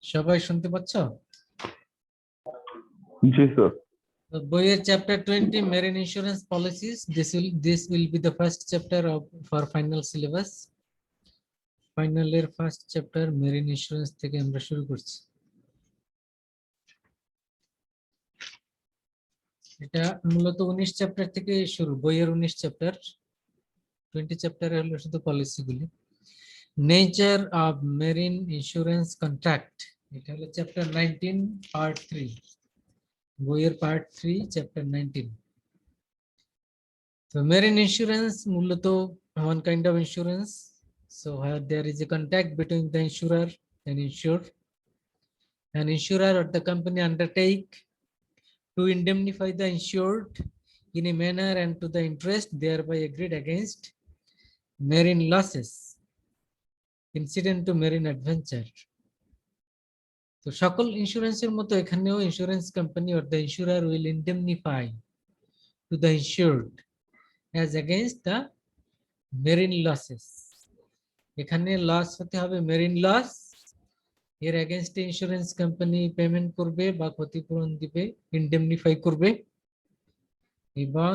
সবাই শুনতে পাচ্ছ? জি স্যার। বইয়ের chapter 20 marine insurance policies, this will be the first chapter of for final syllabus. ফাইনালের ফার্স্ট চ্যাপ্টার মেরিন ইন্স্যুরেন্স থেকে আমরা শুরু করছি। এটা মূলত 19 চ্যাপ্টার থেকে শুরু, বইয়ের 19 চ্যাপ্টার। 20 চ্যাপ্টারে হলো শুধু পলিসিগুলি। Nature of marine insurance contract, এটা হলো চ্যাপ্টার 19 পার্ট 3, বইয়ের part 3 chapter 19। So marine insurance মূলত one kind of insurance. So where there is a contact between the insurer and insured. An insurer or the company undertake to indemnify the insured in a manner and to the interest thereby agreed against marine losses incident to marine adventure. তো সকল ইন্স্যুরেন্সের মতো এখানেও insurance company or the insurer will indemnify to the insured as against the marine losses. এখানে loss হতে হবে marine loss, এর against insurance company payment করবে বা ক্ষতিপূরণ দিবে, ইন্ডেমনিফাই করবে। এবং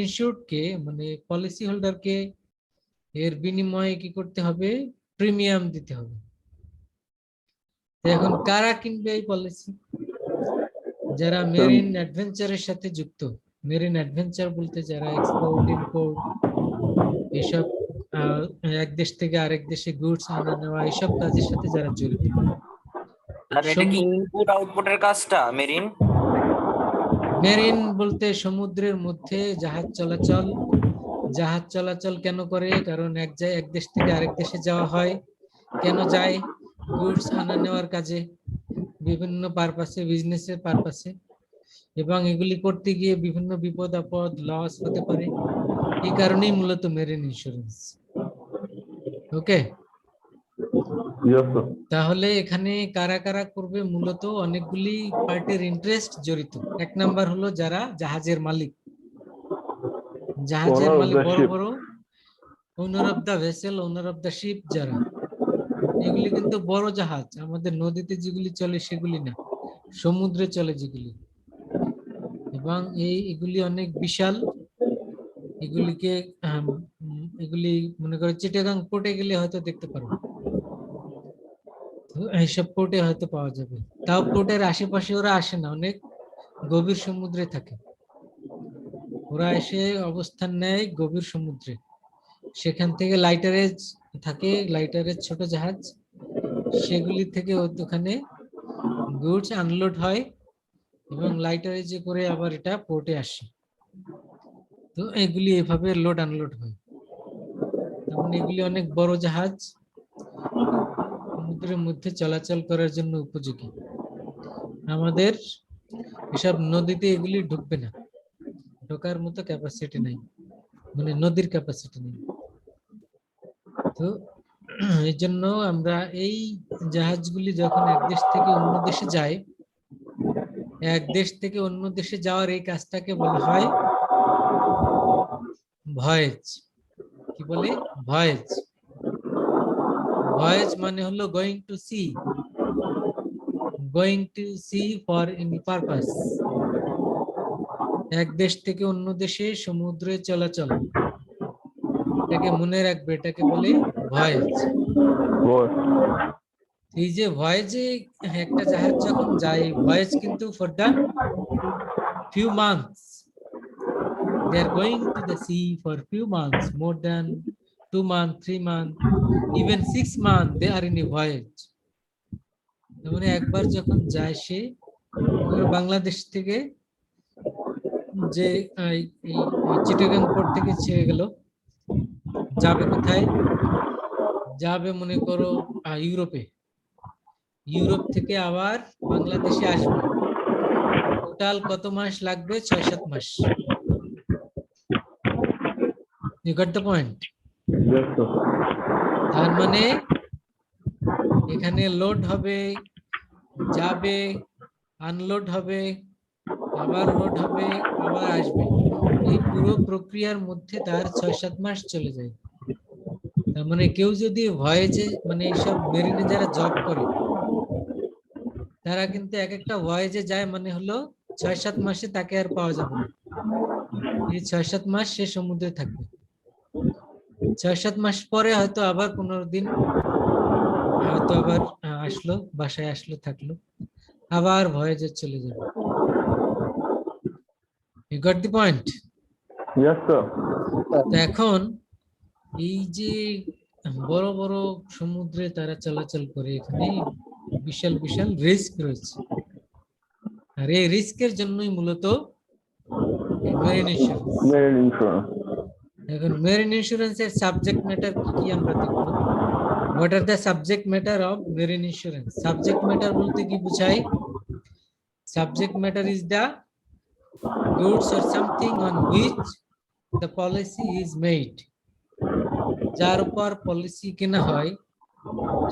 ইনস্যুরড কে মানে পলিসি হোল্ডারকে এর বিনিময়ে কি করতে হবে? প্রিমিয়াম দিতে হবে। এখন কারা কিনবে এই পলিসি? যারা মেরিন অ্যাডভেঞ্চারের সাথে যুক্ত। মেরিন অ্যাডভেঞ্চার বলতে যারা এক্সপোর্ট ইম্পোর্ট এসব এক দেশ থেকে আরেক দেশে গুডস আনা নেওয়া এইসব কাজের সাথে যারা জড়িত। আর এটা কি ইনপুট আউটপুটের কাজটা মেরিন? মেরিন বলতে সমুদ্রের মধ্যে জাহাজ চলাচল। জাহাজ চলাচল কেন করে? কারণ এক দেশ থেকে আরেক দেশে যাওয়া হয়। কেন যায়? গুডস আনা নেওয়ার কাজে, বিভিন্ন পারপাসে, বিজনেসের পারপাসে। এবং এগুলি করতে গিয়ে বিভিন্ন বিপদ আপদ, লস হতে পারে। এই কারণেই মূলত মেরিন ইন্স্যুরেন্স। ওকে, তাহলে এখানে কারা কারা করবে? মূলত অনেকগুলি পার্টির ইন্টারেস্ট জড়িত। এক নাম্বার হলো যারা জাহাজের মালিক। জাহাজের মালিক বড় বড় owner of the vessel, owner of the ship যারা, এগুলি কিন্তু বড় জাহাজ। আমাদের নদীতে যেগুলি চলে সেগুলি না, সমুদ্রে চলে যেগুলি। এবং এগুলি অনেক বিশাল। এগুলি মনে করো চিটাগাং পোর্টে গেলে হয়তো দেখতে পারো, এইসব পোর্টে হয়তো পাওয়া যাবে। তাও পোর্টের আশেপাশে ওরা আসে না, অনেক গভীর সমুদ্রে থাকে। ওরা এসে অবস্থান নেয় গভীর সমুদ্রে। সেখান থেকে লাইটারেজ থাকে, লাইটারেজ ছোট জাহাজ, সেগুলি থেকে ওখানে গুডস আনলোড হয় এবং লাইটারেজে করে আবার এটা পোর্টে আসে। তো এগুলি এভাবে লোড আনলোড হয়। তখন এগুলি অনেক বড় জাহাজ, সমুদ্রের মধ্যে চলাচল করার জন্য উপযোগী। আমাদের এসব নদীতে এগুলি ঢুকবে না, ঢোকার মতো ক্যাপাসিটি নাই, মানে নদীর ক্যাপাসিটি নেই। তো এই জন্য আমরা এই জাহাজগুলি যখন এক দেশ থেকে অন্য দেশে যায়, এক দেশ থেকে অন্য দেশে যাওয়ার এই কাজটাকে বলা হয় ভয়েজ। কি বলে? ভয়েজ। ভয়েজ মানে হলো going to sea, going to sea for any purpose. এক দেশ থেকে অন্য দেশে সমুদ্রে চলাচল, এটাকে মনে রাখবে, এটাকে বলে ভয়েজ। এই যে ভয়েজে একটা জাহাজ যখন যায়, ভয়েজ কিন্তু for the few months, they are going to the sea for few months, more than 2 months, 3 months, even 6 months they are in a voyage. মানে একবার যখন যায় সে বাংলাদেশ থেকে, যে চিটাগাং পোর্ট থেকে ছেড়ে গেল, যাবে কোথায়? যাবে মনে করো ইউরোপে। ইউরোপ থেকে আবার বাংলাদেশে আসবে। টোটাল কত মাস লাগবে? 6-7 মাস। You got the point? তার মানে এখানে লোড হবে, যাবে, আনলোড হবে, আবার লোড হবে, আবার আসবে। এই পুরো প্রক্রিয়ার মধ্যে তার 6-7 মাস চলে যায়। তার মানে কেউ যদি ভয়েজে, মানে এইসব মেরিনে যারা জব করে, তারা কিন্তু এক একটা ভয়েজে যায়, মানে হলো 6-7 মাসে তাকে আর পাওয়া যাবে না। এই 6-7 মাস সে সমুদ্রে থাকবে। 6-7 মাস পরে হয়তো আবার 15 দিন হয়তো আবার আসলো, বাসায় আসলো, থাকলো, আবার ভয়েজে চলে যাবে। You got the point? Yes, sir. তো এখন এই যে বড় বড় সমুদ্রে তারা চলাচল করে, এখানে বিশাল বিশাল রিস্ক রয়েছে, আর এই রিস্কের জন্যই মূলত মেরিন ইন্স্যুরেন্স। Marine insurance. এখন মেরিন ইন্স্যুরেন্সের সাবজেক্ট ম্যাটার কি কি আমরা দেখব। What are the subject matter of marine insurance? Subject matter বলতে কি বোঝায়? Subject matter is the goods or something on which the policy is made. যার উপর পলিসি কেনা হয়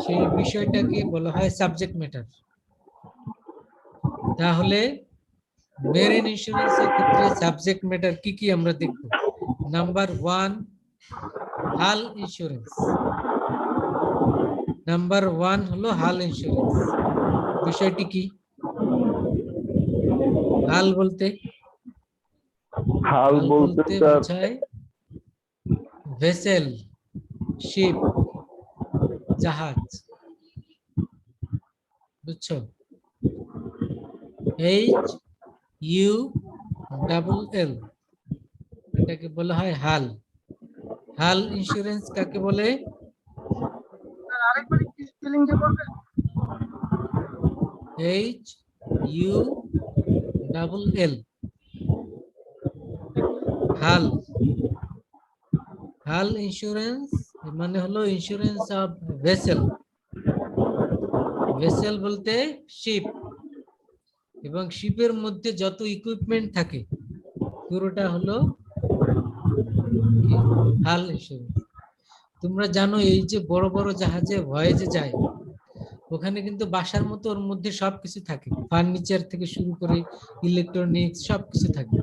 সেই বিষয়টাকে বলা হয় সাবজেক্ট ম্যাটার। তাহলে মেরিন ইন্স্যুরেন্সের ক্ষেত্রে সাবজেক্ট ম্যাটার কি কি আমরা দেখব। নাম্বার 1, হাল ইন্স্যুরেন্স। নাম্বার 1 হলো হাল ইন্স্যুরেন্স। বিষয়টি কি? হাল বলতে হাল বলতে স্যার বোঝায় ভেসেল, শিপ, জাহাজ, বুঝছো? HULL, এটাকে বলা হয় হাল। হাল ইন্স্যুরেন্স কাকে বলে? HULL, হাল। হাল ইন্স্যুরেন্স মানে হলো ইন্স্যুরেন্স অফ ভেসেল। ভেসেল বলতে শিপ, এবং শিপের মধ্যে যত ইকুইপমেন্ট থাকে পুরোটা হলো হাল ইন্স্যুরেন্স। তোমরা জানো এই যে বড় বড় জাহাজে ভয়েজে যায়, ওখানে কিন্তু বাসার মতো ওর মধ্যে সবকিছু থাকে, ফার্নিচার থেকে শুরু করে ইলেকট্রনিক্স সবকিছু থাকে।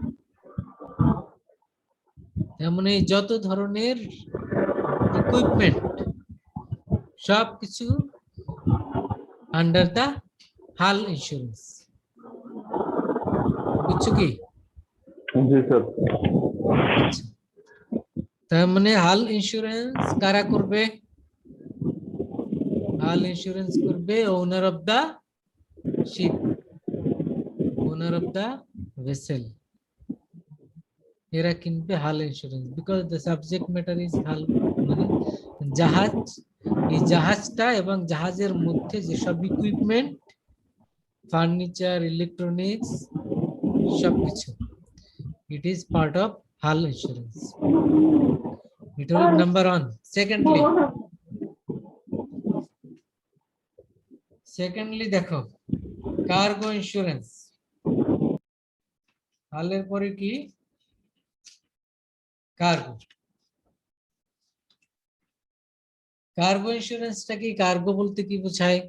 তেমন এই যত ধরনের ইকুইপমেন্ট সবকিছু আন্ডার দা হাল ইন্স্যুরেন্স। বুঝছো কি? জি স্যার। তার মানে হাল ইন্স্যুরেন্স কারা করবে? হাল ইন্স্যুরেন্স করবে owner of the ship, owner of the vessel. এরা কিনবে hull insurance, because the subject matter is hull, মানে জাহাজ। এই জাহাজটা এবং জাহাজের মধ্যে যেসব ইকুইপমেন্ট, ফার্নিচার, ইলেকট্রনিক্স সবকিছু, it is part of hull insurance. It will number 1. Secondly দেখো কার্গো ইন্স্যুরেন্স। হালের পরে কি? কার্গো। কার্গো ইন্স্যুরেন্সটা কি? কার্গো বলতে কি বোঝায়?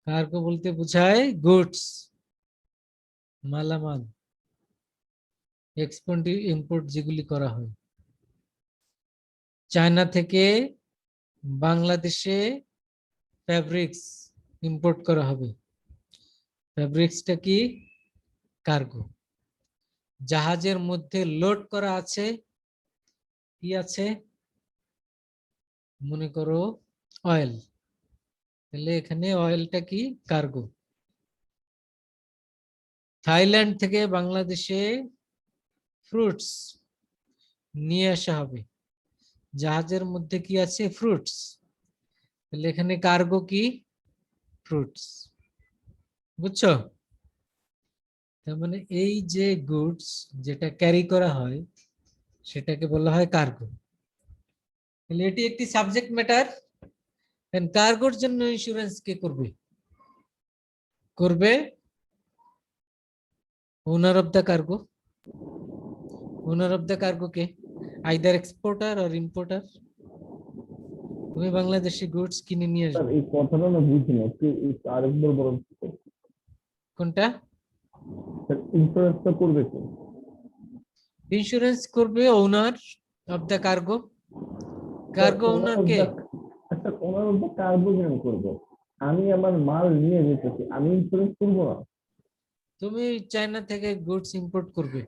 কার্গো বলতে বোঝায় গুডস, মালামাল, এক্সপোর্ট ইম্পোর্ট যেগুলি করা হয়। চায়না থেকে বাংলাদেশে ফ্যাব্রিক্স ইম্পোর্ট করা হবে, ফ্যাব্রিক্সটা কি? কার্গো। জাহাজের মধ্যে লোড করা আছে, কি আছে? মনে করো অয়েল, তাহলে এখানে অয়েলটা কি? কার্গো। থাইল্যান্ড থেকে বাংলাদেশে ফ্রুটস নিয়ে আসা হবে, জাহাজের মধ্যে কি আছে? ফ্রুটস, তাহলে এখানে কার্গো কি? ফ্রুটস। বুঝছো? তার মানে এই যে গুডস যেটা ক্যারি করা হয় সেটাকে বলা হয় কার্গো। তাহলে এটি একটি সাবজেক্ট ম্যাটার। কার্গোর জন্য ইন্স্যুরেন্স কে করবে? করবে owner of the cargo. Owner of the cargo K? Either exporter or importer. তুমি বাংলাদেশি গুডস কিনে নিয়ে স্যার আসবে, এই কথাটা না বুঝিনি, একটু আরেকবার বলুন। কোনটা? স্যার ইন্স্যুরেন্সটা করবে কে? ইন্স্যুরেন্স করবে owner of the cargo. Cargo owner কে? আচ্ছা ওনার মধ্যে কার্গো কেন করবো? আমি আমার মাল নিয়ে যেতেছি, আমি ইন্স্যুরেন্স করবো না? তুমি চায়না থেকে গুডস ইম্পোর্ট করবে,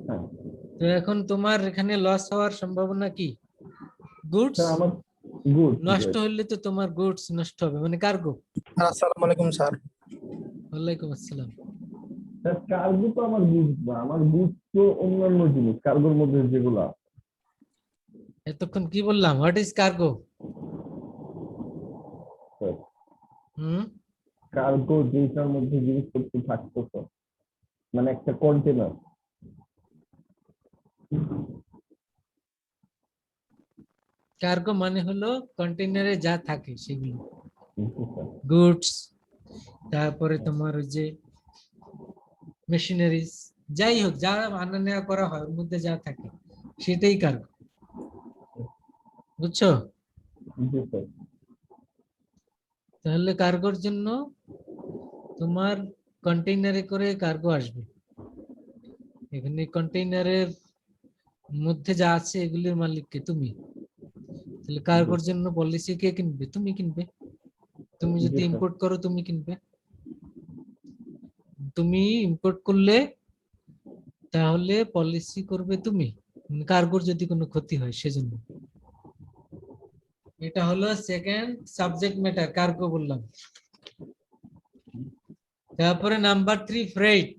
হ্যাঁ তো এখন তোমার এখানে লস হওয়ার সম্ভাবনা কি? গুডস স্যার, আমার গুড নষ্ট হলে তো তোমার গুডস নষ্ট হবে, মানে কার্গো। আসসালামু আলাইকুম স্যার। ওয়ালাইকুম আসসালাম। স্যার, কার্গো তো আমার গুডস না, আমার গুডস তো অন্যান্য জিনিস কার্গোর মধ্যে যেগুলা। এতক্ষণ কি বললাম? What is cargo? Sir, hmm, cargo যেটার মধ্যে জিনিসপত্র থাকতো স্যার, মানে একটা কন্টেনার। কার্গো মানে হলো কন্টেইনারে যা থাকে সেগুলো, স্যার, গুডস, তারপরে তোমার ওই যে মেশিনারিজ, যাই হোক যা আনা নেওয়া করা হয় ওর মধ্যে যা থাকে সেটাই কার্গো, বুঝছো? জি স্যার। তাহলে কার্গোর জন্য তোমার কন্টেইনারে করে কার্গো আসবে, এখানে কন্টেইনারের মধ্যে যা আছে এগুলির মালিককে তুমি, তাহলে কার্গোর জন্য পলিসি কে কিনবে? তুমি কিনবে। তুমি যদি জি স্যার। ইম্পোর্ট করো তুমি কিনবে, তুমি ইম্পোর্ট করলে তাহলে পলিসি করবে তুমি, কার্গোর যদি কোনো ক্ষতি হয় সেজন্য। এটা হলো সেকেন্ড সাবজেক্ট ম্যাটার, কার্গো বললাম। তারপরে number 3, freight.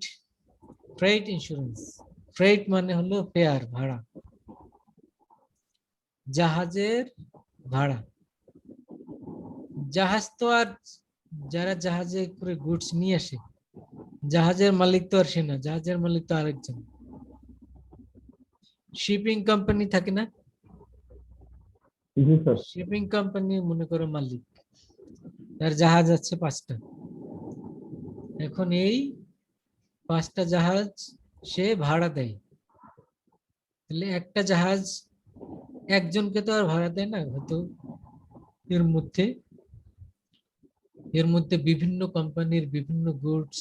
Freight insurance. Freight মানে হলো ফেয়ার, ভাড়া, জাহাজের ভাড়া। জাহাজ তো আর, যারা জাহাজে করে গুডস নিয়ে আসে, জাহাজের মালিক তো আর সে না, জাহাজের মালিক তো আরেকজন। শিপিং কোম্পানি থাকে না, জি স্যার। শিপিং কোম্পানি মনে করো মালিক, তার জাহাজ আছে 5টা। এখন এই 5টা জাহাজ সে ভাড়া দেয়, তাহলে একটা জাহাজ একজনকে তো আর ভাড়া দেয় না, হয়তো এর মধ্যে বিভিন্ন কোম্পানির বিভিন্ন গুডস,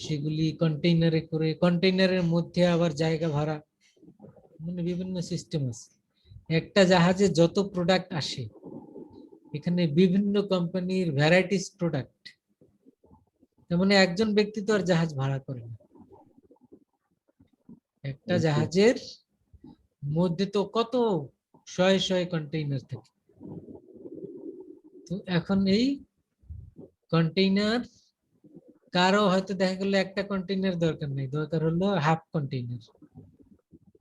সেগুলি কন্টেইনারে করে, কন্টেইনারের মধ্যে আবার জায়গা ভাড়া, মানে বিভিন্ন সিস্টেম আছে। একটা জাহাজে যত প্রোডাক্ট আসে, এখানে বিভিন্ন কোম্পানির ভ্যারাইটিস প্রোডাক্ট, তার মানে একজন ব্যক্তি তো আর জাহাজ ভাড়া করে না, একটা জাহাজের মধ্যে তো কত শয়ে শয়ে কন্টেইনার থাকে। তো এখন এই কন্টেইনার, কারো হয়তো দেখা গেল একটা কন্টেইনার দরকার নেই, দরকার হলো হাফ কন্টেইনার,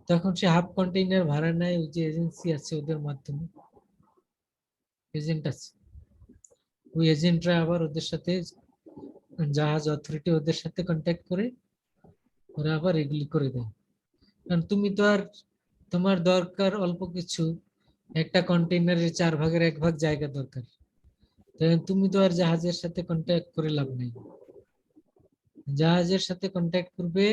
তখন সে হাফ কন্টেইনার ভাড়া নেয় ওই যে এজেন্সি আছে ওদের মাধ্যমে, এজেন্ট আছে, ওই এজেন্টরা আবার ওদের সাথে, জাহাজ অথরিটি ওদের সাথে কন্ট্যাক্ট করে ওরা আবার এগুলি করে দেয়। কারণ তুমি তো আর, তোমার দরকার অল্প কিছু, একটা কন্টেইনারের 4 ভাগের 1 ভাগ জায়গা দরকার, তাই তুমি তো আর জাহাজের সাথে কন্ট্যাক্ট করে লাভ নেই। জাহাজের সাথে কন্ট্যাক্ট করবে,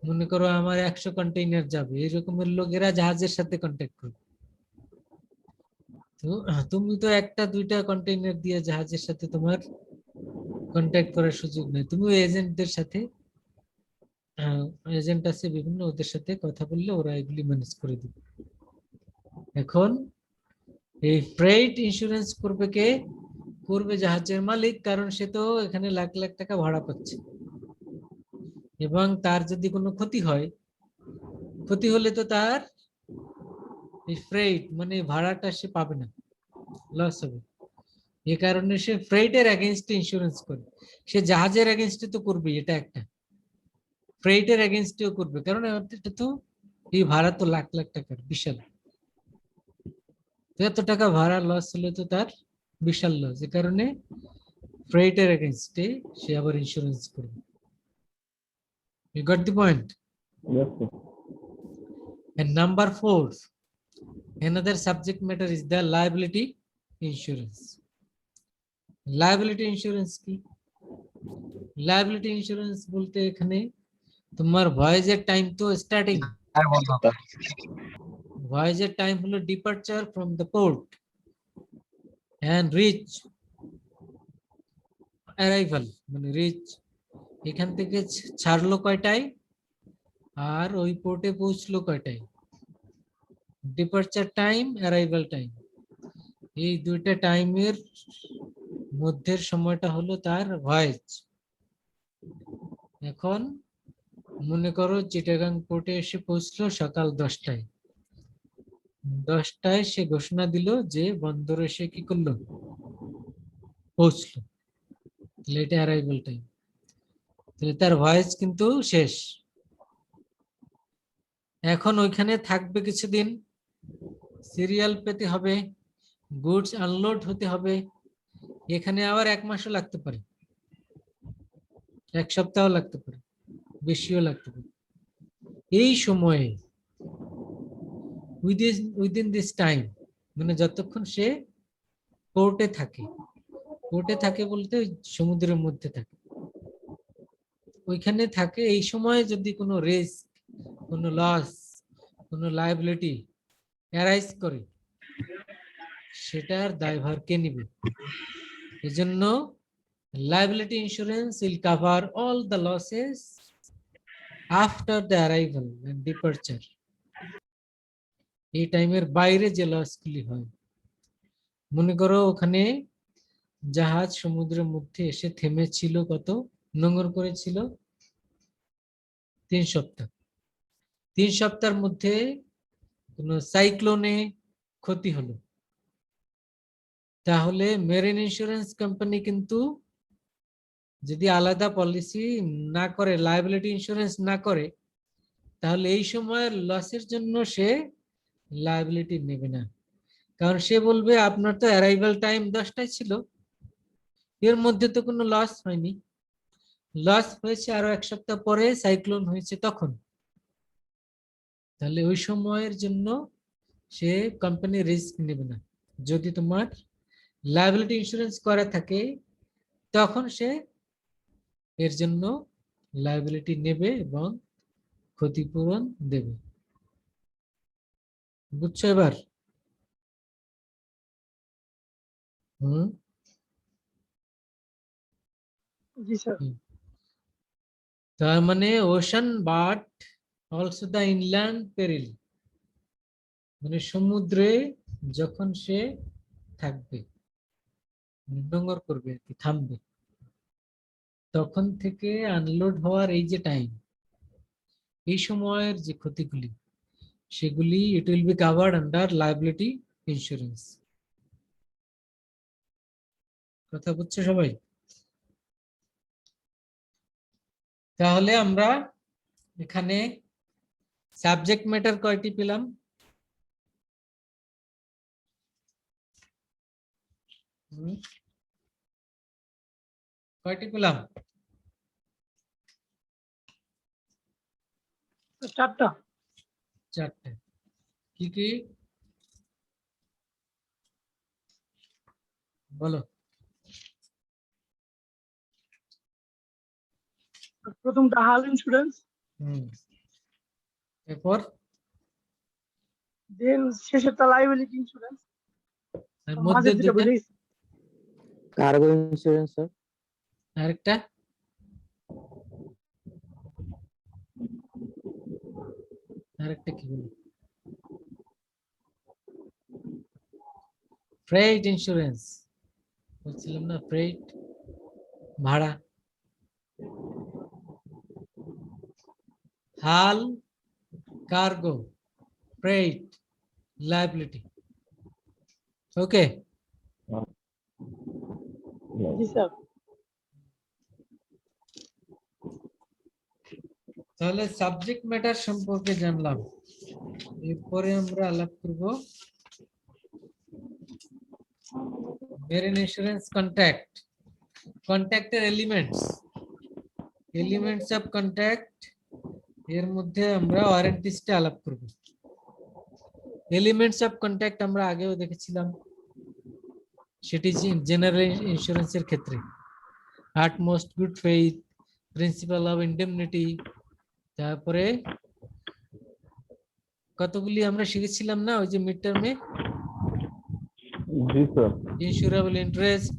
মনে করো আমার 100 কন্টেইনার যাবে, এরকমের লোকেরা জাহাজের সাথে কন্ট্যাক্ট করবে। তো তুমি তো একটা দুইটা কন্টেইনার দিয়ে জাহাজের সাথে তোমার কন্ট্যাক্ট করার সুযোগ নেই, তুমি ওই এজেন্টদের সাথে, এজেন্ট আছে বিভিন্ন, ওদের সাথে কথা বললে ওরা এগুলি ম্যানেজ করে দিবে। এখন এই ফ্রেট ইন্স্যুরেন্স করবে কে? করবে জাহাজের মালিক, কারণ সে তো এখানে লাখ লাখ টাকা ভাড়া পাচ্ছে, এবং তার যদি কোনো ক্ষতি হয়, ক্ষতি হলে তো তার এই ফ্রেট মানে ভাড়াটা সে পাবে না, লস হবে। এ কারণে সে ফ্রেটের এগেইনস্টে ইন্স্যুরেন্স করে। সে জাহাজের এগেইনস্টে তো করবে, এটা একটা, ফ্রেটের এগেইনস্টেও করবে, কারণ এটা তো, এই ভাড়া তো লাখ লাখ টাকার, বিশাল, তো এত টাকা ভাড়া লস হলে তো তার বিশাল লস, এ কারণে ফ্রেটের এগেইনস্টে সে আবার ইন্স্যুরেন্স করবে। You got the point? Yes, sir. And number 4, another subject matter is the liability insurance. Liability insurance কি? Liability insurance বলতে এখানে তোমার ভয়েজের টাইম তো স্টার্টিং, ভয়েজের টাইম হলো departure from the port and reach arrival, মানে রিচ, এখান থেকে ছাড়লো কয়টায় আর ওই পোর্টে পৌঁছলো কয়টায়, ডিপারচার টাইম, অ্যারাইভাল টাইম, এই দুইটা টাইমের মধ্যের সময়টা হলো তার ভয়েজ। এখন মনে করো চিটাগাং পোর্টে এসে পৌঁছলো সকাল 10টায়। 10টায় সে ঘোষণা দিল যে বন্দর এসে কি করলো, পৌঁছলো। তাহলে এটা অ্যারাইভাল টাইম। তাহলে তার ভয়েজ কিন্তু শেষ। এখন ওইখানে থাকবে কিছুদিন, সিরিয়াল পেতে হবে, গুডস আনলোড হতে হবে। এখানে আবার 1 মাসও লাগতে পারে, 1 সপ্তাহ লাগতে পারে, বেশিও লাগতে পারে। এই সময়ে উইদিন দিস টাইম, মানে যতক্ষণ সে পোর্টে থাকে, পোর্টে থাকে বলতে ওই সমুদ্রের মধ্যে থাকে, ওইখানে থাকে, এই সময় যদি কোনো রিস্ক, কোনো লস, কোনো লায়াবিলিটি অ্যারাইজ করে, সেটার দায়ভার কে নিবে? এজন্য liability insurance will cover all the losses after the arrival and departure. এই টাইমের বাইরে যে লসগুলি হয়, মনে করো ওখানে জাহাজ সমুদ্রের মধ্যে এসে থেমেছিল, কত নোঙর করেছিল 3 সপ্তাহ। 3 সপ্তাহের মধ্যে কোনো সাইক্লোনে ক্ষতি হলো, তাহলে মেরিন ইন্স্যুরেন্স কোম্পানি কিন্তু যদি আলাদা পলিসি না করে, লায়াবিলিটি ইন্স্যুরেন্স না করে, তাহলে এই সময়ের লসের জন্য সে লায়াবিলিটি নেবে না। কারণ সে বলবে আপনার তো অ্যারাইভাল টাইম 10টায় ছিল, এর মধ্যে তো কোনো লস হয়নি, লস হয়েছে আরো 1 সপ্তাহ পরে, সাইক্লোন হয়েছে তখন। তাহলে ওই সময়ের জন্য সে কোম্পানি রিস্ক নেবে না। যদি তোমার লায়াবিলিটি ইন্স্যুরেন্স করা থাকে, তখন সে এর জন্য লায়াবিলিটি নেবে এবং ক্ষতিপূরণ দেবে। বুঝছো এবার? হুম, জি স্যার। তার মানে ocean but also the inland peril, মানে সমুদ্রে যখন সে থাকবে, নোঙর করবে আর কি, থামবে, তখন থেকে আনলোড হওয়ার এই যে টাইম, এই সময়ের যে ক্ষতিগুলি, সেগুলি it will be covered under liability insurance. কথা বুঝছো সবাই? তাহলে আমরা এখানে সাবজেক্ট ম্যাটার কয়টি পেলাম? কয়টি পেলাম? 4টা। 4টে। কি কি বলো? প্রথমটা হাল ইন্স্যুরেন্স, এরপর দেন শেষেরটা লাইবিলিটি ইন্স্যুরেন্স, আর মাঝে মধ্যে দুটো দুইটা, বুঝে গেছি। Cargo insurance sir. আরেকটা আরেকটা কি বলো? ফ্রেট ইন্স্যুরেন্স বলছিলাম না, ফ্রেট ভাড়া। Hull, cargo, freight, liability. Okay, জি স্যার। তাহলে সাবজেক্ট ম্যাটার সম্পর্কে জানলাম। এরপরে আমরা আলাপ করব মেরিন ইন্স্যুরেন্স কন্ট্রাক্ট, কন্ট্রাক্টের এলিমেন্টস অফ কন্ট্রাক্ট। এর মধ্যে আমরা ওয়ারেন্টিসটা আলাপ করব। এলিমেন্টস অফ কন্ট্রাক্ট আমরা আগেও দেখেছিলাম, সেটি জেনারেল ইন্স্যুরেন্সের ক্ষেত্রে utmost good faith, principle of indemnity, তারপরে কতগুলি আমরা শিখেছিলাম না ওই যে মিড টার্মে? জি sir. Insurable interest,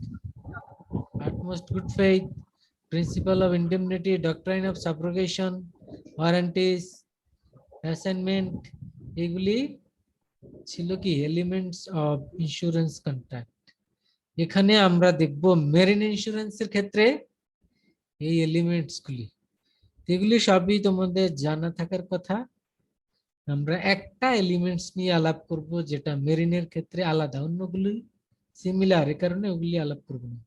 utmost good faith, principle of indemnity, doctrine of subrogation, warranties, assignment, এগুলি ছিল কি এলিমেন্টস অফ ইন্স্যুরেন্স কন্ট্রাক্ট। এখানে আমরা দেখব মেরিন ইন্স্যুরেন্সের ক্ষেত্রে এই এলিমেন্টস গুলি, এগুলি সবই তোমাদের জানা থাকার কথা। আমরা একটা এলিমেন্টস নিয়ে আলাপ করব যেটা মেরিনের ক্ষেত্রে আলাদা, অন্যগুলি সিমিলার, এ কারণে ওগুলি আলাপ করব না।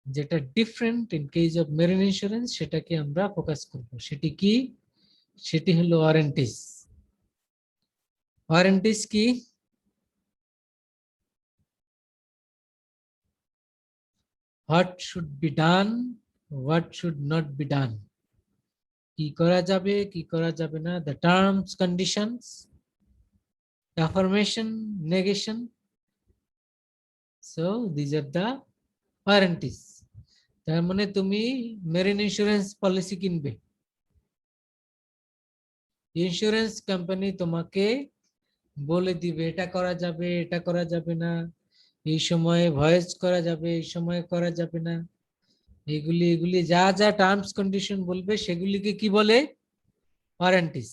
যেটা different in case of marine insurance সেটাকে আমরা ফোকাস করব। সেটি কি? সেটি হলো ওয়ারেন্টিস। ওয়ারেন্টিস কি? What should be done, what should not be done, কি করা যাবে কি করা যাবে না, the terms conditions, affirmation, negation. So these are the warranties. তার মানে তুমি মেরিন ইন্স্যুরেন্স পলিসি কিনবে, ইন্স্যুরেন্স কোম্পানি তোমাকে বলে দিবে এটা করা যাবে এটা করা যাবে না, এই সময়ে ভয়েস করা যাবে এই সময়ে করা যাবে না, এগুলি এগুলি যা যা টার্মস কন্ডিশন বলবে সেগুলিকে কি বলে? ওয়ারেন্টিস।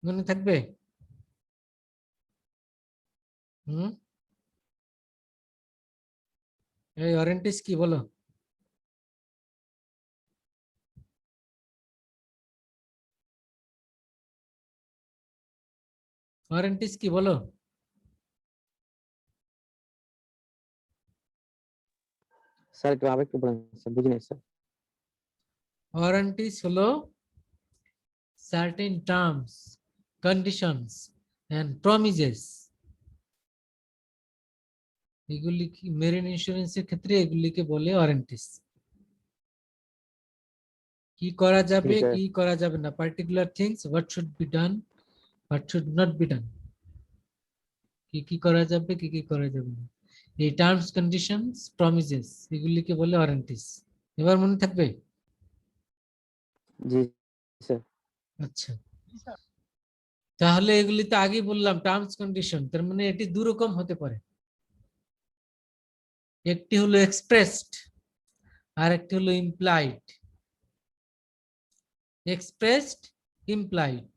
মনে থাকবে? এই ওয়ারেন্টিস কি বলো? ওয়ারেন্টিস কি বলো? স্যার একটু আরেকটু বলেন স্যার, বুঝি নাই স্যার। ওয়ারেন্টিস হলো certain terms, conditions and promises, এগুলি কি মেরিন ইন্স্যুরেন্সের ক্ষেত্রে এগুলিকে বলে ওয়ারেন্টিস। কি করা যাবে ঠিক আছে। কি করা যাবে না, particular things, what should be done, what should not be done, কি কি করা যাবে কি কি করা যাবে না, এই টার্মস কন্ডিশনস প্রমিসেস এগুলিকে বলে ওয়ারেন্টিস। এবার মনে থাকবে? জি স্যার। আচ্ছা, তাহলে এগুলি তো আগেই বললাম টার্মস কন্ডিশন, তার মানে এটি দু রকম হতে পারে, একটি হলো এক্সপ্রেসড আর একটি হলো ইমপ্লাইড। Expressed, implied.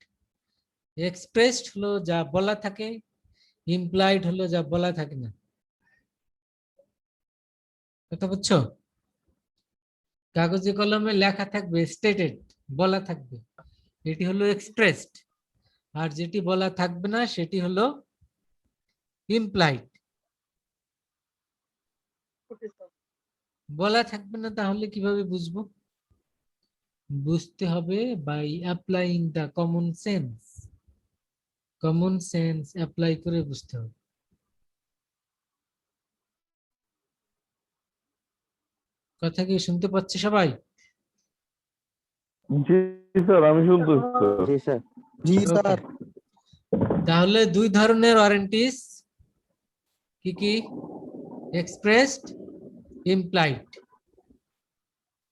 এক্সপ্রেসড হলো যা বলা থাকে, ইমপ্লাইড হলো যা বলা থাকে না। কথা বুঝছো? কাগজে কলমে লেখা থাকবে স্টেটেড, বলা থাকবে, এটি হলো এক্সপ্রেসড, আর যেটি বলা থাকবে না সেটি হলো ইমপ্লাইড। Okay sir. বলা থাকবে না তাহলে কিভাবে বুঝবো? বুঝতে হবে by applying the common sense, common sense apply করে বুঝতে হবে। কথা কি শুনতে পাচ্ছে সবাই? জি স্যার, আমি শুনতেছি স্যার। জি স্যার। জি Okay. স্যার। তাহলে দুই ধরনের ওয়ারেন্টিস, কি কি? Expressed, implied.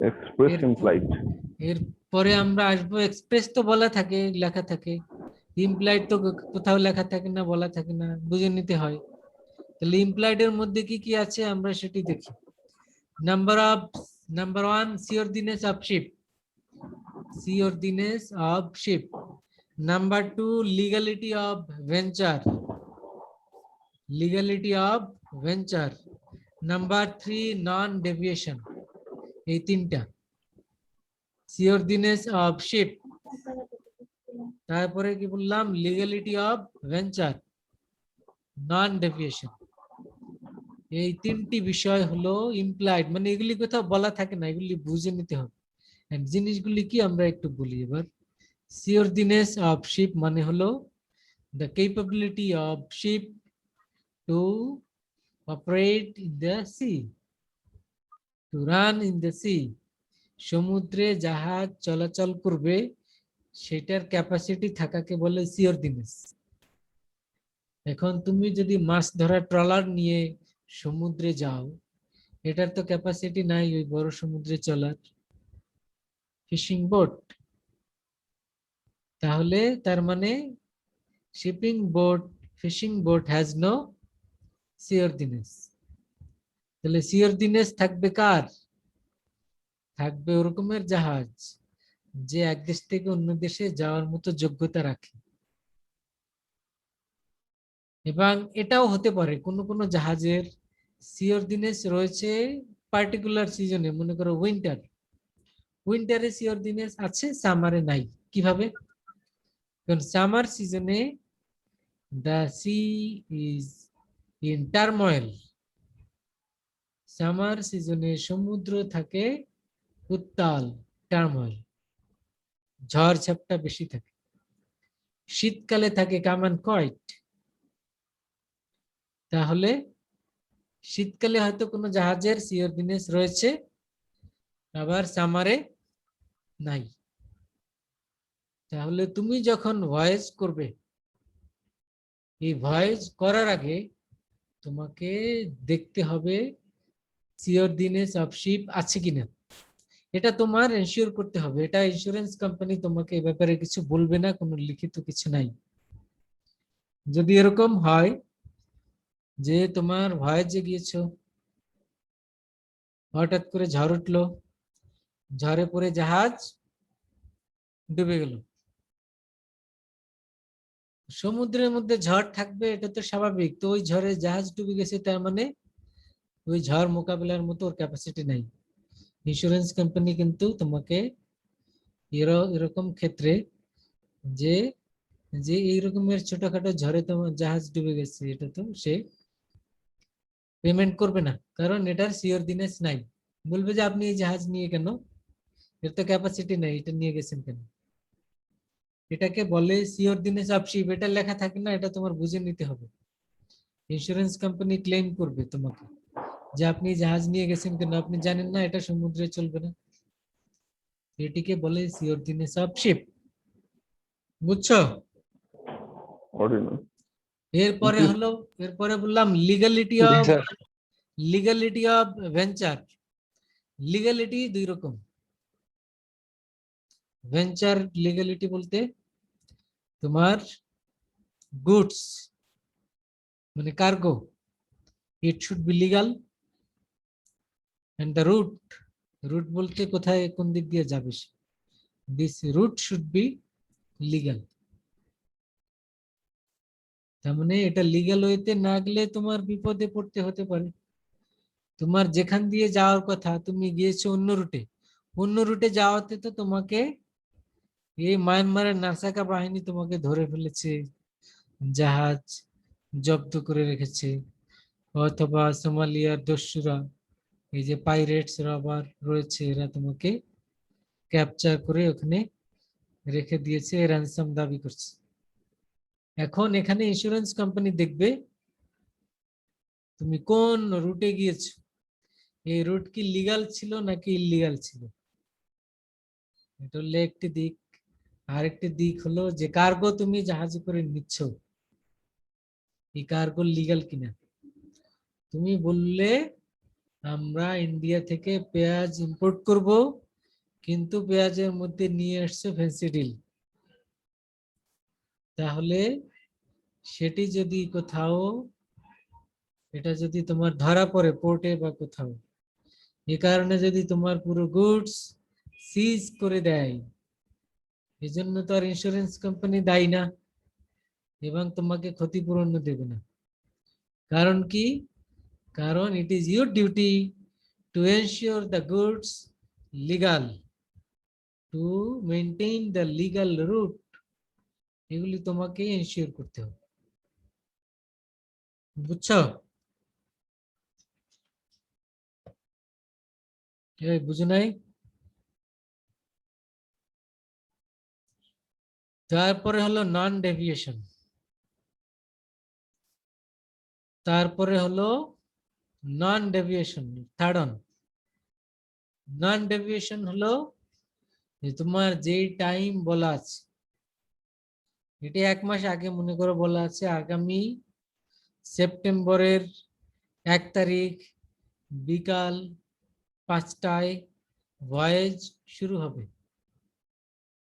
Express implied. এরপরে আমরা আসবো এক্সপ্রেস তো বলা থাকে, লেখা থাকে, ইমপ্লাইড তো কোথাও লেখা থাকে না, বলা থাকে না, বুঝে নিতে হয়। তাহলে ইমপ্লাইড এর মধ্যে কি কি আছে আমরা সেটি দেখি। Number one, seaworthiness of ship, seaworthiness of ship. Number two, legality of venture, legality of venture. Number three, non deviation. এই তিনটা, সিওরদিনেস অফ শিপ, তারপরে কি বললাম, legality of venture, non deviation. এই তিনটি বিষয় হলো ইমপ্লাইড, মানে এগুলি কোথাও বলা থাকে না, এগুলি বুঝে নিতে হবে। And জিনিসগুলি কি আমরা একটু বলি এবার। সিওরদিনেস অফ শিপ মানে হলো the capability of ship to operate in the sea, to run in the sea, সমুদ্রে জাহাজ চলাচল করবে সেটার ক্যাপাসিটি থাকাকে বলে সিওরদিনেস। এখন তুমি যদি মাছ ধরা ট্রলার নিয়ে সমুদ্রে যাও, এটার তো ক্যাপাসিটি নাই ওই বড় সমুদ্রে চলার, ফিশিং বোট। তাহলে তার মানে shipping boat, fishing boat has no seaworthiness. তাহলে সিওরদিনেস থাকবে কার? থাকবে ওরকমের জাহাজ যে এক দেশ থেকে অন্য দেশে যাওয়ার মতো যোগ্যতা রাখে। এবং এটাও হতে পারে কোন কোন জাহাজের সিওর দিনেশ রয়েছে পার্টিকুলার সিজনে, মনে করো উইন্টার, উইন্টারে সিওর দিনেশ আছে, সামারে নাই। কিভাবে? কারণ সামার সিজনে the sea is in turmoil, summer সিজনে সমুদ্র থাকে উত্তাল, টার্ময়েল, ঝড় ঝাপটা বেশি থাকে। শীতকালে থাকে কামান কয়েট। তাহলে শীতকালে হয়তো কোনো জাহাজের সিওর দিনেশ রয়েছে, আবার সামারে নাই। তাহলে তুমি যখন ভয়েস করবে, এই ভয়েস করার আগে তোমাকে দেখতে হবে সিওর দিনেশ অফ শিপ আছে কিনা। এটা তোমার এনশিওর করতে হবে। এটা ইন্স্যুরেন্স কোম্পানি তোমাকে এই ব্যাপারে কিছু বলবে না, কোনো লিখিত কিছু নাই। যদি এরকম হয় যে তোমার ভয়েজে গিয়েছো, হঠাৎ করে ঝড় উঠলো, ঝড়ে পড়ে জাহাজ ডুবে গেল। সমুদ্রের মধ্যে ঝড় থাকবে, এটা তো স্বাভাবিক। তো ওই ঝড়ে জাহাজ ডুবে গেছে, তার মানে ওই ঝড় মোকাবিলার মতো ওর ক্যাপাসিটি নাই। ইন্স্যুরেন্স কোম্পানি কিন্তু তোমাকে এরকম ক্ষেত্রে যে যে এই রকমের ছোটখাটো ঝড়ে তোমার জাহাজ ডুবে গেছে, এটা তো সে পেমেন্ট করবে না, কারণ এটার সিওর দিনেশ নাই। বলবে যে আপনি এই জাহাজ নিয়ে কেন, এর তো ক্যাপাসিটি নাই, এটা নিয়ে গেছেন কেন। এটাকে বলে সিওর দিনেশ অফ শিপ। এটা লেখা থাকে না, এটা তোমার বুঝে নিতে হবে। ইন্স্যুরেন্স কোম্পানি ক্লেম করবে তোমাকে যে আপনি জাহাজ নিয়ে গেছেন কেন, আপনি জানেন না এটা সমুদ্রে চলবে না। এটিকে বলে সিওর দিনেশ অফ শিপ। বুঝছো? অর্ডিনাল। এরপরে বললাম লিগালিটি জি অফ স্যার। ভেঞ্চার। লিগালিটি দুই রকম। ভেঞ্চার লিগালিটি বলতে তোমার গুডস মানে cargo, it should be legal, and the route বলতে কোথায় কোন দিক দিয়ে যাবে, this route should be legal. তার মানে এটা লিগাল ওয়েতে না গেলে তোমার বিপদে পড়তে হতে পারে। তোমার যেখান দিয়ে যাওয়ার কথা, তুমি গিয়েছো অন্য রুটে, অন্য রুটে যাওয়াতে তো তোমাকে এই মায়ানমারের নাসাকা বাহিনী তোমাকে ধরে ফেলেছে, জাহাজ জব্দ করে রেখেছে, অথবা সোমালিয়ার দস্যুরা, এই যে পাইরেটস আবার রয়েছে, এরা তোমাকে ক্যাপচার করে ওখানে রেখে দিয়েছে, র্যানসাম দাবি করছে। এখন এখানে ইন্স্যুরেন্স কোম্পানি দেখবে তুমি কোন রুটে গিয়েছো, এই রুট কি লিগাল ছিল নাকি ইলিগাল ছিল। এটা হলো একটি দিক। আরেকটি দিক হলো যে কার্গো তুমি জাহাজে করে নিচ্ছ, এই কার্গো লিগাল কিনা। তুমি বললে আমরা ইন্ডিয়া থেকে পেঁয়াজ ইম্পোর্ট করব, কিন্তু পেঁয়াজের মধ্যে নিয়ে আসছে ফেন্সিডিল, তাহলে সেটি যদি কোথাও, এটা যদি তোমার ধরা পড়ে পোর্টে বা কোথাও, এই কারণে যদি তোমার পুরো গুডস সিজ করে দেয়, এই জন্য তো আর ইন্স্যুরেন্স কোম্পানি দায়ী না, এবং তোমাকে ক্ষতিপূরণ দেবে না। কারণ কি? কারণ it is your duty to ensure the goods legal, to maintain the legal route, এগুলি তোমাকে এনশিওর করতে হবে। বুঝছো? এই বুঝো নাই? তারপরে হলো নন ডেভিয়েশন। তারপরে হলো non deviation, third one. Non deviation হলো যে তোমার যেই টাইম বলা আছে, এটি 1 মাস আগে মনে করো বলা আছে আগামী সেপ্টেম্বরের 1 তারিখ বিকাল 5টায় ভয়েজ শুরু হবে।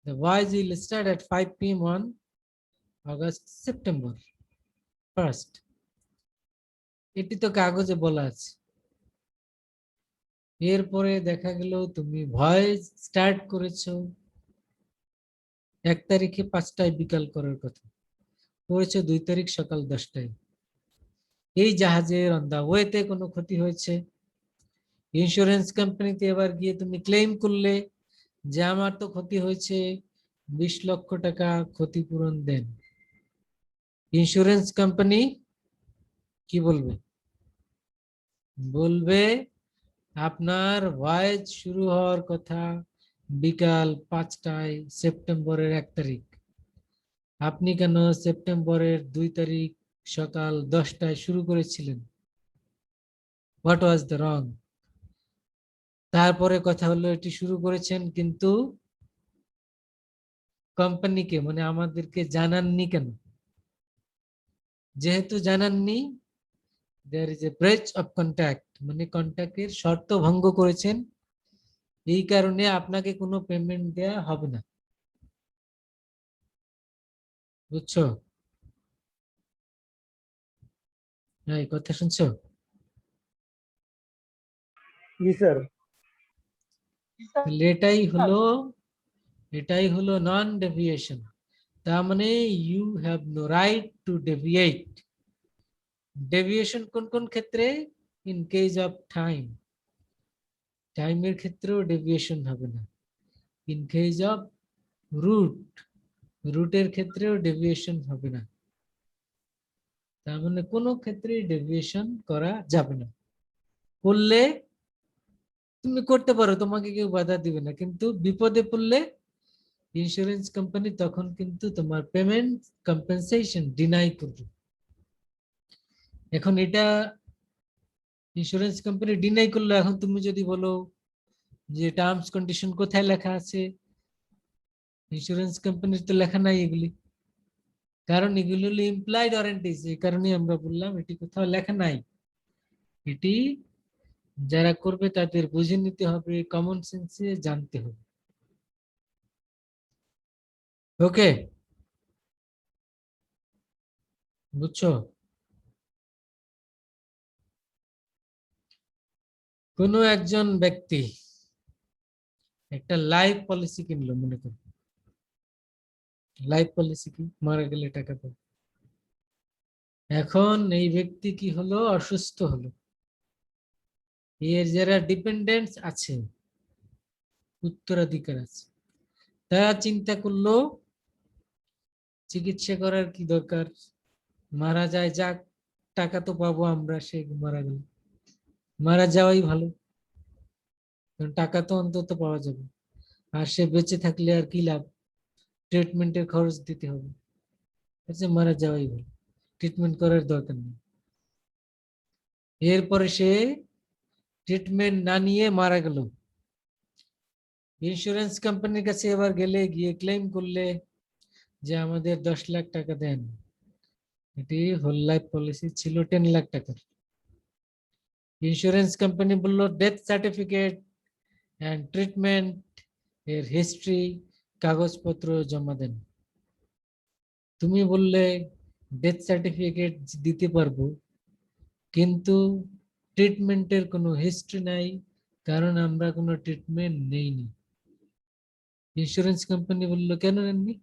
The voyage will start at 5 p.m. on September 1st. এটি তো কাগজে বলা আছে। এরপরে দেখা গেল তুমি ভয়েজ স্টার্ট করেছো 1 তারিখে 5টায় বিকাল করার কথা, করেছো 2 তারিখ সকাল 10টায়। এই জাহাজের অন দা ওয়েতে কোনো ক্ষতি হয়েছে, ইন্স্যুরেন্স কোম্পানিতে এবার গিয়ে তুমি ক্লেম করলে যে আমার তো ক্ষতি হয়েছে, 20 লক্ষ টাকা ক্ষতিপূরণ দেন। ইন্স্যুরেন্স কোম্পানি কি বলবে? বলবে আপনার ভয়েজ শুরু হওয়ার কথা বিকাল 5টায় সেপ্টেম্বরের 1 তারিখ, আপনি কেন সেপ্টেম্বরের 2 তারিখ সকাল 10টায় শুরু করেছিলেন? What was the wrong? তারপরে কথা হলো এটি শুরু করেছেন কিন্তু কোম্পানিকে মানে আমাদেরকে জানাননি কেন? যেহেতু জানাননি, there is a breach of contract, মানে কন্ট্রাক্টের শর্ত ভঙ্গ করেছেন, এই কারণে আপনাকে কোনো পেমেন্ট দেয়া হবে না। বুঝছো? এই কথা শুনছো? জি স্যার। তাহলে এটাই হলো নন ডেভিয়েশন। তার মানে you have no right to deviate. Deviation কোন কোন ক্ষেত্রে? ইন কেস অফ টাইম, টাইমের ক্ষেত্রেও ডেভিয়েশন হবে না। ইন কেস অফ রুট, রুটের ক্ষেত্রেও ডেভিয়েশন হবে না। তার মানে কোনো ক্ষেত্রে ডেভিয়েশন করা যাবে না। করলে তুমি করতে পারো, তোমাকে কেউ বাধা দিবে না, কিন্তু বিপদে পড়লে ইন্স্যুরেন্স কোম্পানি তখন কিন্তু তোমার পেমেন্ট কম্পেনসেশন ডিনাই করবে। এখন এটা ইন্স্যুরেন্স কোম্পানি ডিনাই করলো, এখন তুমি যদি বলো যে টার্মস কন্ডিশন কোথায় লেখা আছে, ইন্স্যুরেন্স কোম্পানির তো লেখা নাই এগুলি, কারণ এগুলি হলো ইমপ্লয়েড ওয়ারেন্টিজ। এই কারণে আমরা বললাম এটি কোথাও লেখা নাই। এটি যারা করবে তাদের বুঝে নিতে হবে, কমন সেন্সে জানতে হবে। ওকে, বুঝছো? কোনো একজন ব্যক্তি একটা লাইফ পলিসি কিনলো, মনে করো লাইফ পলিসি কি, মারা গেলে টাকা পাবে। এখন এই ব্যক্তি কি হলো, অসুস্থ হলো, এর যারা ডিপেন্ডেন্টস আছে, উত্তরাধিকার আছে, তারা চিন্তা করলো চিকিৎসা করার কি দরকার, মারা যায় যাক, টাকা তো পাবো আমরা, সে মারা গেল, মারা যাওয়াই ভালো, কারণ টাকা তো অন্তত পাওয়া যাবে, আর সে বেঁচে থাকলে আর কি লাভ, ট্রিটমেন্টের খরচ দিতে হবে, মারা যাওয়াই ভালো, ট্রিটমেন্ট করার দরকার নেই। এরপরে সে ট্রিটমেন্ট না নিয়ে মারা গেল, ইন্স্যুরেন্স কোম্পানির কাছে এবার গেলে, গিয়ে ক্লেম করলে যে আমাদের 10 লাখ টাকা দেন, এটি হোল লাইফ পলিসি ছিল 10 লাখ টাকার। ইন্স্যুরেন্স কোম্পানি বললো ডেথ সার্টিফিকেট এন্ড ট্রিটমেন্ট এর হিস্ট্রি, কাগজপত্র জমা দেন। তুমি বললে ডেথ সার্টিফিকেট দিতে পারবো, কিন্তু ট্রিটমেন্টের কোনো হিস্ট্রি নাই, কারণ আমরা কোনো ট্রিটমেন্ট নেইনি। ইন্স্যুরেন্স কোম্পানি বললো কেন নেননি?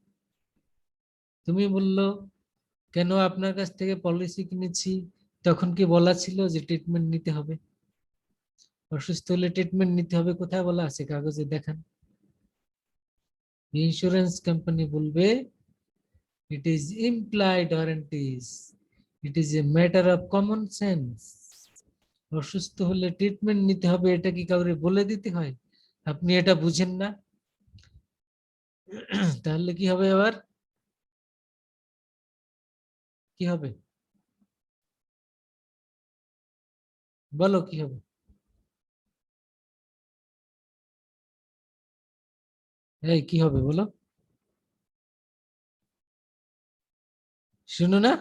তুমি বললো কেন আপনার কাছ থেকে পলিসি কিনেছি, তখন কি বলা ছিল যে ট্রিটমেন্ট নিতে হবে? অসুস্থ হলে ট্রিটমেন্ট নিতে হবে, কোথায় বলা আছে কাগজে দেখান। ইন্স্যুরেন্স কোম্পানি বলবে it is implied warranties, it is a matter of common sense. অসুস্থ হলে ট্রিটমেন্ট নিতে হবে, এটা কি কাউরে বলে দিতে হয়? আপনি এটা বুঝেন না? তাহলে কি হবে? আবার কি হবে বলো, কি হবে? এই কি হবে বলো, শুনো না?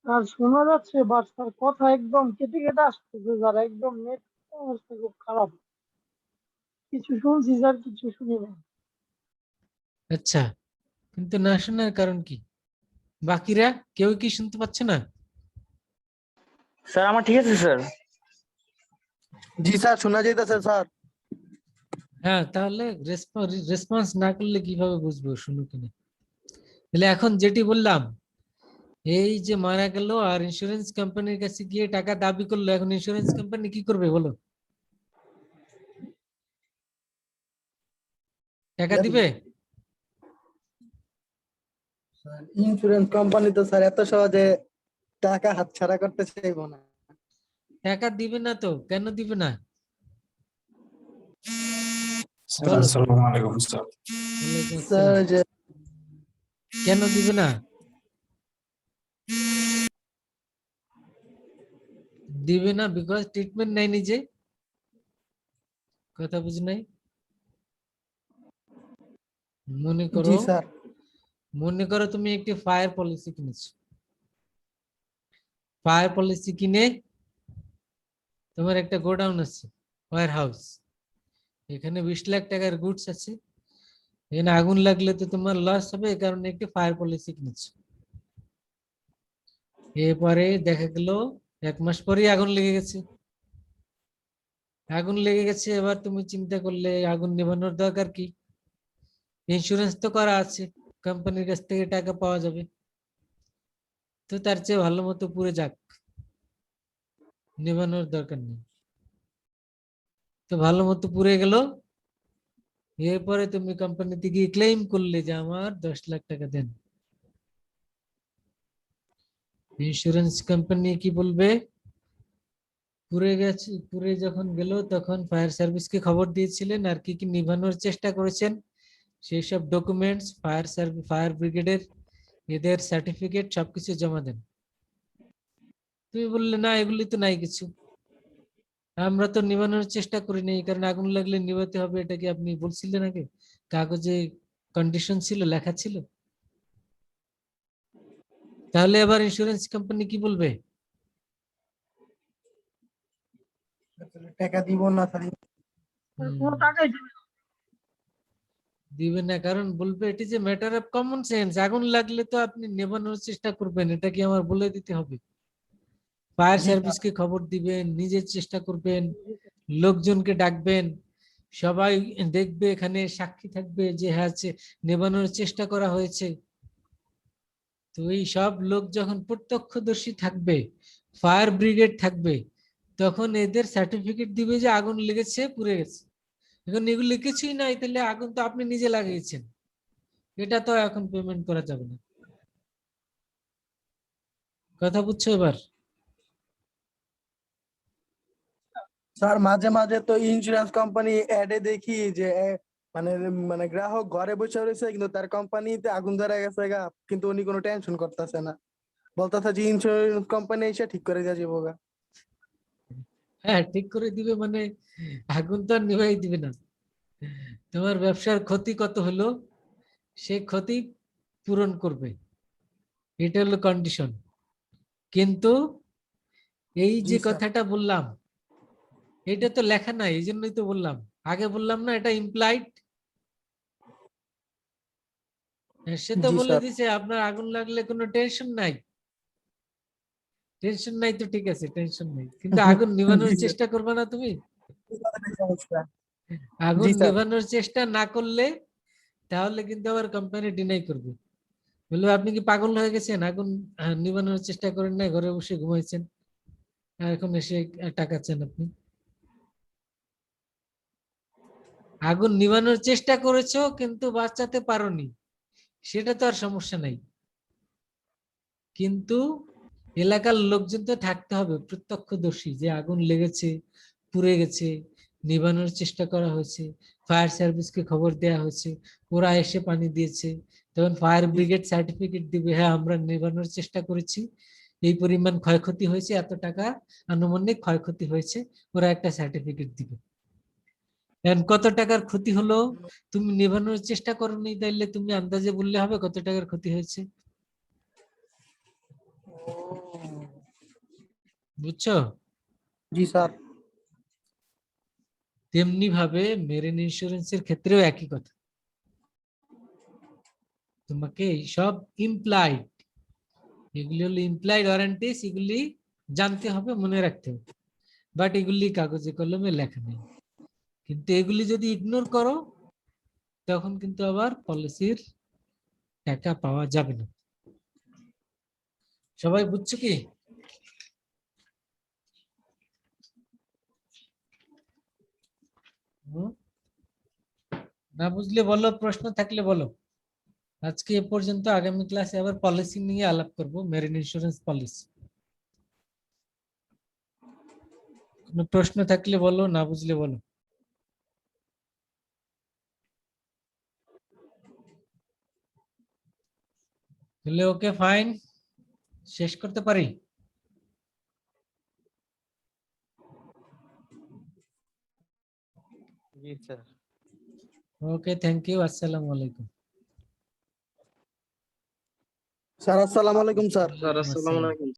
আর শোনা যাচ্ছে বাট তার কথা একদম কেটে কেটে আসতেছে, যারা একদম নেট অবস্থা খুব খারাপ। কিছু শুনছি স্যার, কিছু শুনি না। আচ্ছা, কিন্তু না শোনার কারণ কি? বাকিরা কেউ কি শুনতে পাচ্ছে না? স্যার আমার ঠিক আছে স্যার। জি স্যার, শোনা যাইতেছে স্যার। হ্যাঁ, তাহলে রেসপন্স না করলে কিভাবে বুঝবো শুনো কিনা? তাহলে এখন যেটি বললাম, এই যে মারা গেল আর ইন্স্যুরেন্স কোম্পানির কাছে গিয়ে টাকা দাবি করলো, এখন ইন্স্যুরেন্স কোম্পানি কি করবে বলো? টাকা দিবে? ইন্স্যুরেন্স কোম্পানি তো স্যার এত সহজে টাকা হাতছাড়া করতে চাইবো না। টাকা দিবে না তো, কেন দিবে না? স্যার বলো। আসসালামু আলাইকুম স্যার। ওয়ালাইকুম স্যার আসসালাম। যে কেন দিবে না? দিবে না বিকজ ট্রিটমেন্ট নাই নিজে। কথা বুঝ নাই? মনে জি করো, স্যার। মনে করো তুমি একটি ফায়ার পলিসি কিনেছো। ফায়ার পলিসি কিনে তোমার একটা গোডাউন আছে, ওয়্যার হাউস, এখানে 20 লাখ টাকার গুডস আছে। এখানে আগুন লাগলে তো তোমার লস হবে, এই কারণে একটি ফায়ার পলিসি কিনেছো। এরপরে দেখা গেল 1 মাস পরেই আগুন লেগে গেছে। আগুন লেগে গেছে, এবার তুমি চিন্তা করলে আগুন নেভানোর দরকার কি? ইন্স্যুরেন্স তো করা আছে, কোম্পানির কাছ থেকে টাকা পাওয়া যাবে। তো তার চেয়ে ভালো মতো পুড়ে যাক, নেভানোর দরকার নেই। তো ভালো মতো পুড়ে গেল, এরপরে তুমি কোম্পানিতে গিয়ে ক্লেম করলে যে আমার 10 লাখ টাকা দেন। ইন্স্যুরেন্স কোম্পানি কি বলবে? পুড়ে গেছে, পুড়ে যখন গেল তখন ফায়ার সার্ভিসকে খবর দিয়েছিলেন আর কি কি নিভানোর চেষ্টা করেছেন সেই সব ডকুমেন্টস, ফায়ার ব্রিগেডের এদের সার্টিফিকেট সবকিছু জমা দেন। তুমি বললে না, এগুলি তো নাই কিছু, আমরা তো নিভানোর চেষ্টা করিনি, এই কারণে আগুন লাগলে নিভাতে হবে। এটা কি আপনি বলছিলেন আগে? কাগজে কন্ডিশন ছিল, লেখা ছিল। তাহলে এবার ইন্স্যুরেন্স কোম্পানি কি বলবে? টাকা দিব না স্যার। কোনো টাকাই দিবে না। দিবে না, কারণ বলবে এটি যে ম্যাটার অফ কমন সেন্স, আগুন লাগলে তো আপনি নেভানোর চেষ্টা করবেন, এটা কি আমার বলে দিতে হবে? ফায়ার জি স্যার। সার্ভিসকে খবর দিবেন, নিজের চেষ্টা করবেন, লোকজনকে ডাকবেন, সবাই দেখবে, এখানে সাক্ষী থাকবে যে হ্যাঁ নেভানোর চেষ্টা করা হয়েছে। তো এই সব লোক যখন প্রত্যক্ষদর্শী থাকবে, ফায়ার ব্রিগেড থাকবে, তখন এদের সার্টিফিকেট দিবে যে আগুন লেগেছে, পুড়ে গেছে। এখন এগুলো কিছুই নাই, তাহলে আগুন তো আপনি নিজে লাগিয়েছেন, এটা তো এখন পেমেন্ট করা যাবে না। কথা বুঝছো এবার? স্যার মাঝে মাঝে তো ইন্স্যুরেন্স কোম্পানি অ্যাডে দেখি যে মানে মানে গ্রাহক ঘরে বসে রয়েছে কিন্তু তার কোম্পানিতে আগুন ধরে গেছে গা, কিন্তু উনি কোনো টেনশন করতেছে না, বলতেছে যে ইন্স্যুরেন্স কোম্পানি এসে ঠিক করে দিয়ে যাবো গা। হ্যাঁ, ঠিক করে দিবে মানে আগুন তো আর নিভাই দিবে না। তোমার ব্যবসার ক্ষতি কত হলো সে ক্ষতি পূরণ করবে, এটা হলো কন্ডিশন। কিন্তু এই জি যে স্যার। কথাটা বললাম, এটা তো লেখা নাই, এই জন্যই তো বললাম, আগে বললাম না এটা ইমপ্লাইড। সে তো জি বলে স্যার। দিছে আপনার আগুন লাগলে কোনো টেনশন নাই। টেনশন নাই তো ঠিক আছে, টেনশন নাই, কিন্তু আগুন নিভানোর জি স্যার। চেষ্টা করবে না তুমি? এই কথাটাই সমস্যা। আগুন জি স্যার। নেভানোর চেষ্টা না করলে তাহলে কিন্তু আবার কোম্পানি ডিনাই করবে, বলবে আপনি কি পাগল হয়ে গেছেন, আগুন নিভানোর চেষ্টা করেন না, ঘরে বসে ঘুমাইছেন, আর এখন এসে টাকা চান আপনি। আগুন নিভানোর চেষ্টা করেছো কিন্তু বাঁচাতে পারোনি, সেটা তো আর সমস্যা নাই, কিন্তু এলাকার লোকজন তো থাকতে হবে প্রত্যক্ষদর্শী যে আগুন লেগেছে, পুড়ে গেছে, নিভানোর চেষ্টা করা হয়েছে, ফায়ার সার্ভিসকে খবর দেওয়া হয়েছে, ওরা এসে পানি দিয়েছে, তখন ফায়ার ব্রিগেড সার্টিফিকেট দিবে হ্যাঁ আমরা নিভানোর চেষ্টা করেছি, এই পরিমাণ ক্ষয়ক্ষতি হয়েছে, এত টাকা আনুমানিক ক্ষয়ক্ষতি হয়েছে, ওরা একটা সার্টিফিকেট দিবে। এখন কত টাকার ক্ষতি হলো তুমি নিভানোর চেষ্টা করোনি, তাইলে তুমি আন্দাজে বললে হবে কত টাকার ক্ষতি হয়েছে, বুঝছো? জি স্যার। তেমনি ভাবে মেরিন ইন্স্যুরেন্সের ক্ষেত্রেও একই কথা, তোমাকে সব ইমপ্লাইড, এগুলি হলো ইমপ্লাইড ওয়ারেন্টিস, এগুলি জানতে হবে, মনে রাখতে হবে, বাট এগুলি কাগজে কলমে লেখা নেই। কিন্তু এগুলি যদি ইগনোর করো তখন কিন্তু আবার পলিসির টাকা পাওয়া যাবে না। সবাই বুঝছো কি? হুম? না বুঝলে বলো, প্রশ্ন থাকলে বলো। আজকে এ পর্যন্ত, আগামী ক্লাসে আবার পলিসি নিয়ে আলাপ করব, মেরিন ইন্স্যুরেন্স পলিসি। কোনো প্রশ্ন থাকলে বলো, না বুঝলে বলো। তাহলে ওকে, ফাইন, শেষ করতে পারি? জি স্যার। ওকে, থ্যাংক ইউ, আসসালামু আলাইকুম। স্যার আসসালামু আলাইকুম স্যার। ওয়ালাইকুম আসসালাম।